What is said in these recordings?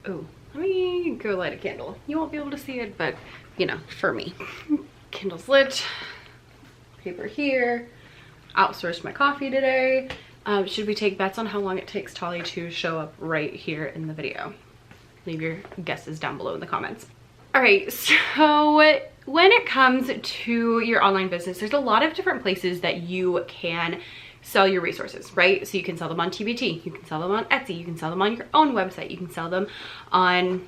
Oh, let me go light a candle. You won't be able to see it, but you know, for me. Candle's lit, paper here, outsourced my coffee today. Should we take bets on how long it takes Tolly to show up right here in the video? Leave your guesses down below in the comments. All right, so when it comes to your online business, there's a lot of different places that you can sell your resources, right? So you can sell them on TPT, you can sell them on Etsy, you can sell them on your own website, you can sell them on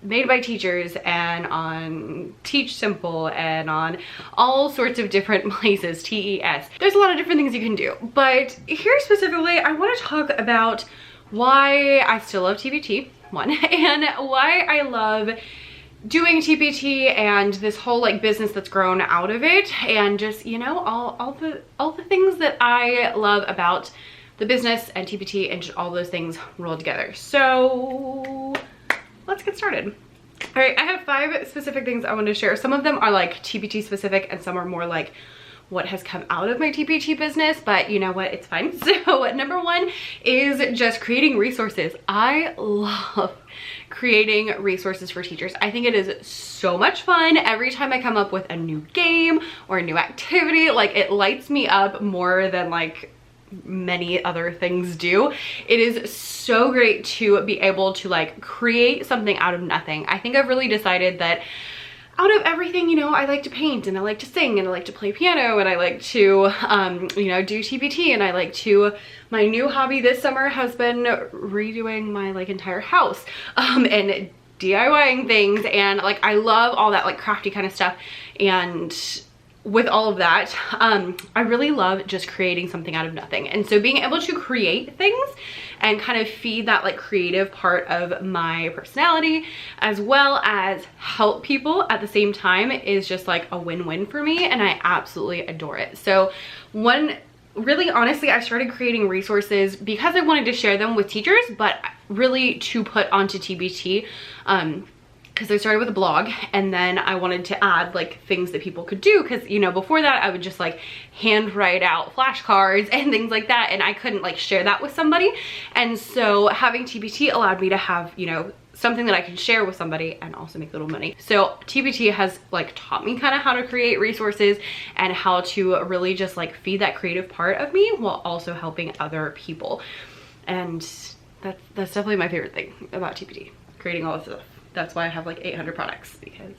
Made by Teachers and on Teach Simple and on all sorts of different places, TES. There's a lot of different things you can do, but here specifically, I want to talk about why I still love TPT, one, and why I love doing TPT and this whole like business that's grown out of it, and just, you know, all the things that I love about the business and TPT and just all those things rolled together. So let's get started. All right, I have 5 specific things I want to share. Some of them are like TPT specific and some are more like what has come out of my TPT business, but you know what, it's fine. So number 1 is just creating resources. I love creating resources for teachers. I think it is so much fun. Every time I come up with a new game or a new activity, like it lights me up more than like many other things do. It is so great to be able to like create something out of nothing. I think I've really decided that out of everything, you know, I like to paint and I like to sing and I like to play piano and I like to, you know, do TPT, and I like to, my new hobby this summer has been redoing my like entire house and DIYing things, and like I love all that like crafty kind of stuff. And with all of that, I really love just creating something out of nothing. And so being able to create things and kind of feed that like creative part of my personality as well as help people at the same time is just like a win-win for me, and I absolutely adore it. So really honestly, I started creating resources because I wanted to share them with teachers, but really to put onto TPT, because I started with a blog, and then I wanted to add like things that people could do, because you know, before that I would just like hand write out flashcards and things like that, and I couldn't like share that with somebody. And so having TPT allowed me to have, you know, something that I can share with somebody and also make a little money. So TPT has like taught me kind of how to create resources and how to really just like feed that creative part of me while also helping other people. And that's definitely my favorite thing about TPT, creating all this stuff. That's why I have like 800 products, because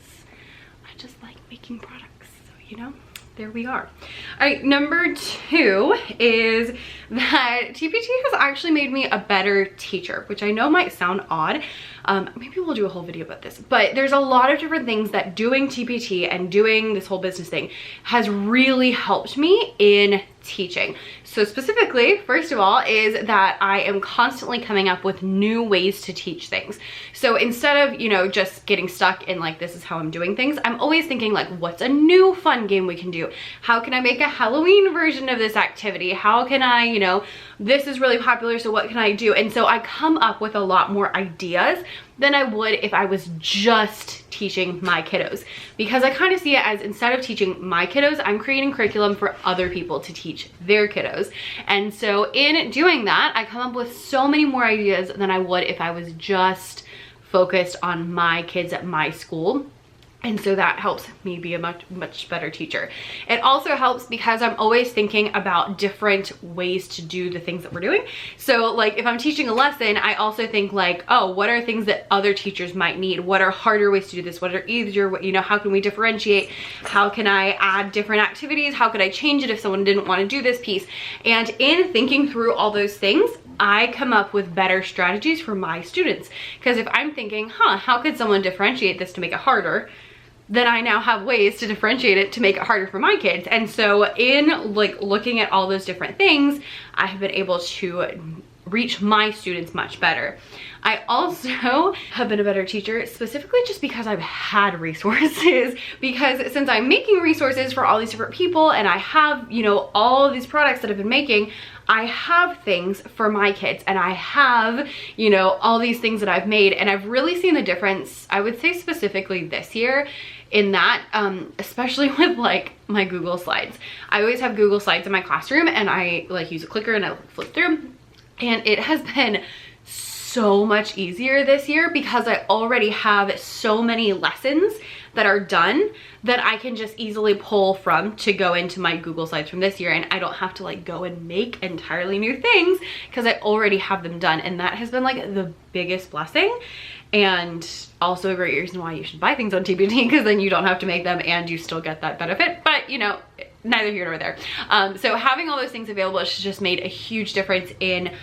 I just like making products. So, you know, there we are. All right, number 2 is that TPT has actually made me a better teacher, which I know might sound odd. Maybe we'll do a whole video about this, but there's a lot of different things that doing TPT and doing this whole business thing has really helped me in teaching. So specifically, first of all, is that I am constantly coming up with new ways to teach things. So instead of, you know, just getting stuck in like, this is how I'm doing things, I'm always thinking like, what's a new fun game we can do? How can I make a Halloween version of this activity? How can I, you know, this is really popular, so what can I do? And so I come up with a lot more ideas than I would if I was just teaching my kiddos, because I kind of see it as, instead of teaching my kiddos, I'm creating curriculum for other people to teach their kiddos. And so in doing that, I come up with so many more ideas than I would if I was just focused on my kids at my school. And so that helps me be a much better teacher. It also helps because I'm always thinking about different ways to do the things that we're doing. So like if I'm teaching a lesson, I also think like, oh, what are things that other teachers might need? What are harder ways to do this? What are easier, you know, how can we differentiate? How can I add different activities? How could I change it if someone didn't want to do this piece? And in thinking through all those things, I come up with better strategies for my students. Because if I'm thinking, how could someone differentiate this to make it harder? Then I now have ways to differentiate it to make it harder for my kids. And so in like looking at all those different things, I have been able to reach my students much better. I also have been a better teacher specifically just because I've had resources, because since I'm making resources for all these different people and I have, you know, all of these products that I've been making, I have things for my kids, and I have, you know, all these things that I've made, and I've really seen the difference, I would say specifically this year, in that, especially with like my Google Slides. I always have Google Slides in my classroom, and I like use a clicker and I flip through, and it has been so much easier this year because I already have so many lessons that are done that I can just easily pull from to go into my Google Slides from this year, and I don't have to like go and make entirely new things because I already have them done. And that has been like the biggest blessing, and also a great reason why you should buy things on TPT, because then you don't have to make them and you still get that benefit. But you know, neither here nor there. So having all those things available has just made a huge difference in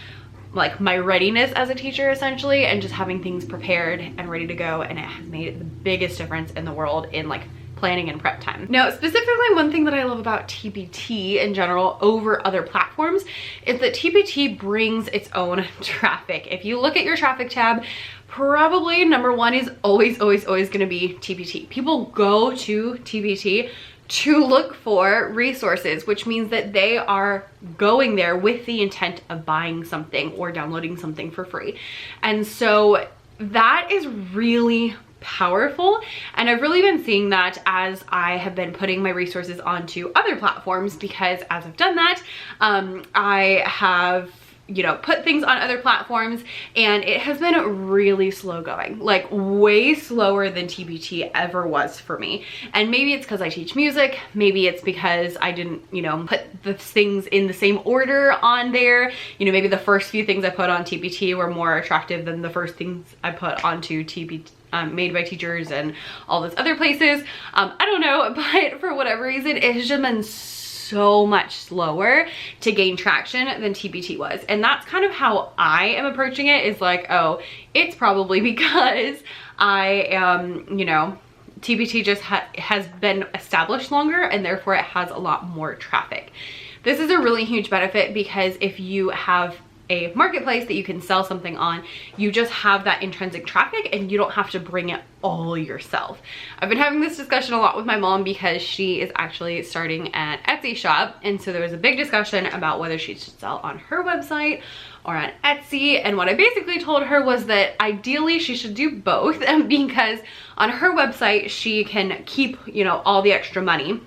like my readiness as a teacher, essentially, and just having things prepared and ready to go. And it has made the biggest difference in the world in like planning and prep time. Now, specifically, one thing that I love about TPT in general over other platforms is that TPT brings its own traffic. If you look at your traffic tab, probably number one is always going to be TPT. People go to TPT to look for resources, which means that they are going there with the intent of buying something or downloading something for free. And so that is really powerful, and I've really been seeing that as I have been putting my resources onto other platforms, because as I've done that, I have, you know, put things on other platforms, and it has been really slow going, like way slower than TPT ever was for me. And maybe it's because I teach music, maybe it's because I didn't, you know, put the things in the same order on there. You know, maybe the first few things I put on TPT were more attractive than the first things I put onto TPT. Made by Teachers and all those other places. I don't know, but for whatever reason, it has just been so much slower to gain traction than TPT was. And that's kind of how I am approaching it, is like, oh, it's probably because I am, you know, TPT just has been established longer, and therefore it has a lot more traffic. This is a really huge benefit, because if you have a marketplace that you can sell something on, you just have that intrinsic traffic and you don't have to bring it all yourself. I've been having this discussion a lot with my mom because she is actually starting an Etsy shop, and so there was a big discussion about whether she should sell on her website or on Etsy. And what I basically told her was that ideally she should do both, because on her website she can keep, you know, all the extra money,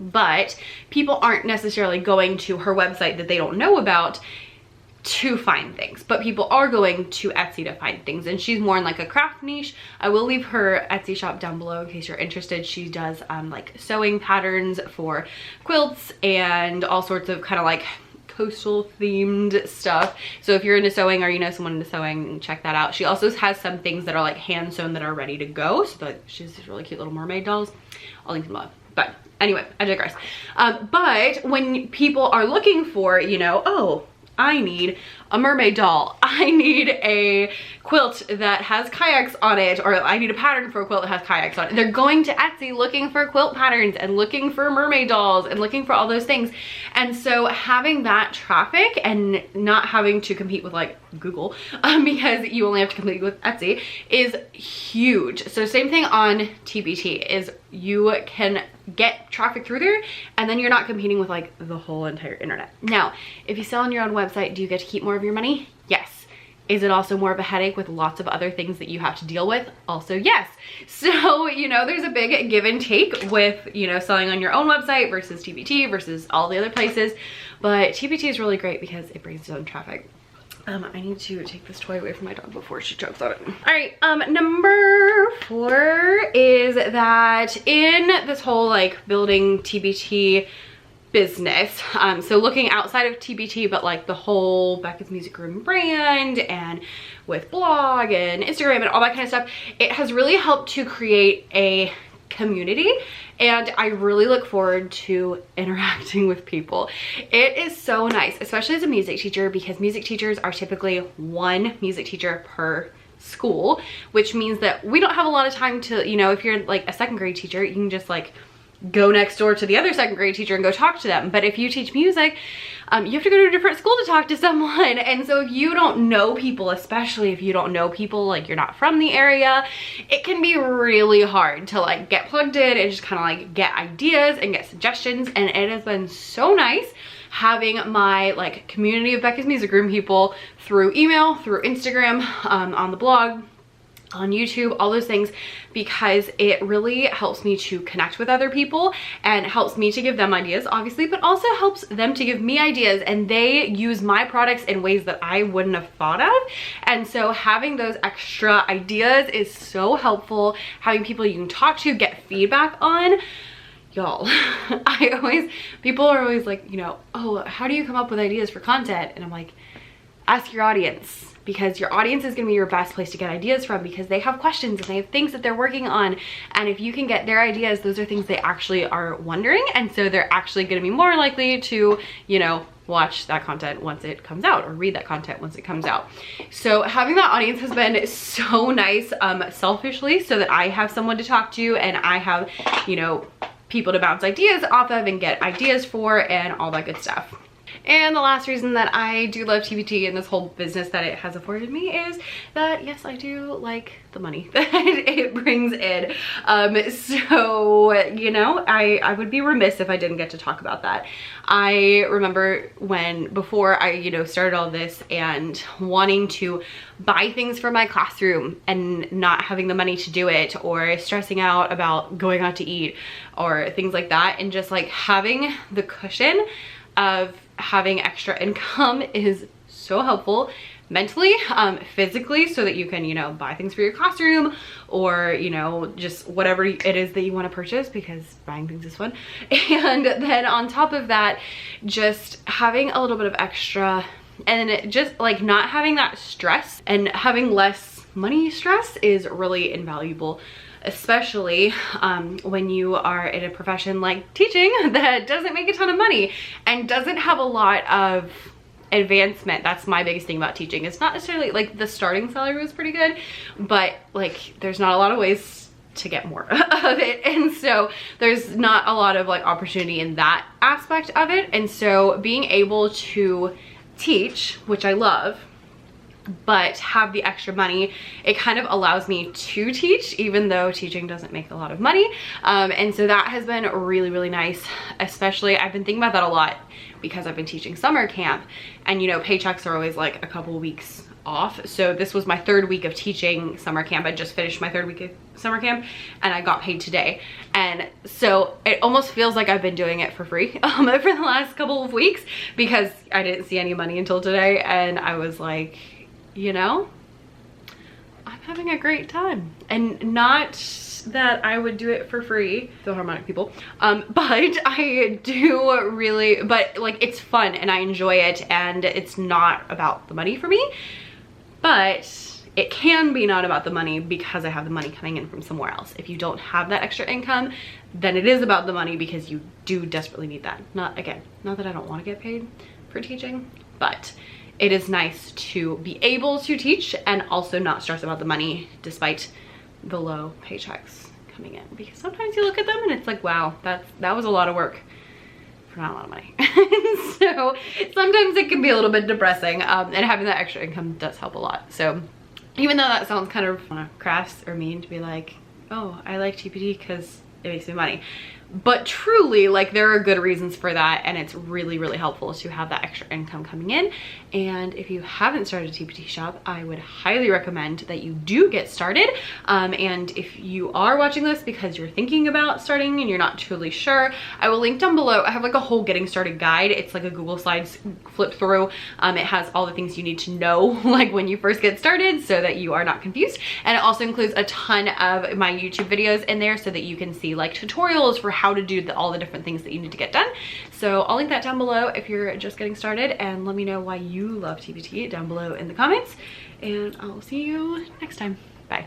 but people aren't necessarily going to her website that they don't know about to find things, but people are going to Etsy to find things, and she's more in like a craft niche. I will leave her Etsy shop down below in case you're interested. She does like sewing patterns for quilts and all sorts of kind of like coastal themed stuff. So if you're into sewing, or you know someone into sewing, check that out. She also has some things that are like hand sewn that are ready to go. So like, she's these really cute little mermaid dolls. I'll link them below. But anyway, I digress. But when people are looking for, you know, oh, I need a mermaid doll, I need a quilt that has kayaks on it, or I need a pattern for a quilt that has kayaks on it. They're going to Etsy looking for quilt patterns and looking for mermaid dolls and looking for all those things. And so having that traffic and not having to compete with like Google, because you only have to compete with Etsy, is huge. So same thing on TPT, is you can get traffic through there, and then you're not competing with like the whole entire internet. Now, if you sell on your own website, do you get to keep more of your money? Yes. Is it also more of a headache with lots of other things that you have to deal with? Also, yes. So, you know, there's a big give and take with, you know, selling on your own website versus TPT versus all the other places. But TPT is really great because it brings its own traffic. I need to take this toy away from my dog before she chokes on it. All right, number 4 is that in this whole like building TPT business, so looking outside of TPT, but like the whole Becca's Music Room brand, and with blog and Instagram and all that kind of stuff, it has really helped to create a community, and I really look forward to interacting with people. It is so nice, especially as a music teacher, because music teachers are typically one music teacher per school, which means that we don't have a lot of time to, you know, if you're like a second grade teacher, you can just like go next door to the other second grade teacher and go talk to them. But if you teach music, you have to go to a different school to talk to someone. And so if you don't know people, especially if you don't know people, like you're not from the area, it can be really hard to like get plugged in and just kind of like get ideas and get suggestions. And it has been so nice having my like community of Becca's Music Room people through email, through Instagram, on the blog, on YouTube, all those things, because it really helps me to connect with other people and helps me to give them ideas, obviously, but also helps them to give me ideas, and they use my products in ways that I wouldn't have thought of. And so having those extra ideas is so helpful. Having people you can talk to, get feedback on. Y'all, people are always like, you know, oh, how do you come up with ideas for content? And I'm like, ask your audience, because your audience is going to be your best place to get ideas from, because they have questions and they have things that they're working on. And if you can get their ideas, those are things they actually are wondering. And so they're actually going to be more likely to, you know, watch that content once it comes out, or read that content once it comes out. So having that audience has been so nice, selfishly, so that I have someone to talk to, and I have, you know, people to bounce ideas off of and get ideas for, and all that good stuff. And the last reason that I do love TPT and this whole business that it has afforded me is that, yes, I do like the money that it brings in. So, you know, I would be remiss if I didn't get to talk about that. I remember before I, you know, started all this and wanting to buy things for my classroom and not having the money to do it, or stressing out about going out to eat or things like that, and just like having the cushion of having extra income is so helpful mentally, physically, so that you can, you know, buy things for your classroom, or, you know, just whatever it is that you want to purchase, because buying things is fun. And then on top of that, just having a little bit of extra, and just like not having that stress, and having less money stress is really invaluable, especially when you are in a profession like teaching that doesn't make a ton of money and doesn't have a lot of advancement. That's my biggest thing about teaching. It's not necessarily like the starting salary was pretty good, but like there's not a lot of ways to get more of it, and so there's not a lot of like opportunity in that aspect of it. And so being able to teach, which I love, but have the extra money, it kind of allows me to teach, even though teaching doesn't make a lot of money. And so that has been really, really nice. Especially, I've been thinking about that a lot because I've been teaching summer camp, and you know, paychecks are always like a couple weeks off. So this was my 3rd week of teaching summer camp. I just finished my 3rd week of summer camp, and I got paid today. And so it almost feels like I've been doing it for free for the last couple of weeks, because I didn't see any money until today, and I was like, you know, I'm having a great time. And not that I would do it for free, Philharmonic people, but I do really, but like it's fun and I enjoy it, and it's not about the money for me, but it can be not about the money because I have the money coming in from somewhere else. If you don't have that extra income, then it is about the money, because you do desperately need that. Not that I don't want to get paid for teaching, but it is nice to be able to teach and also not stress about the money despite the low paychecks coming in, because sometimes you look at them and it's like, wow, that was a lot of work for not a lot of money. So sometimes it can be a little bit depressing, and having that extra income does help a lot. So even though that sounds kind of crass or mean to be like, oh, I like TPT because it makes me money, but truly, like, there are good reasons for that, and it's really, really helpful to have that extra income coming in. And if you haven't started a TPT shop, I would highly recommend that you do get started. And if you are watching this because you're thinking about starting and you're not totally sure, I will link down below. I have like a whole getting started guide. It's like a Google Slides flip through. It has all the things you need to know like when you first get started, so that you are not confused. And it also includes a ton of my YouTube videos in there, so that you can see like tutorials for how to do all the different things that you need to get done. So I'll link that down below if you're just getting started, and let me know why you love TPT down below in the comments, and I'll see you next time. Bye.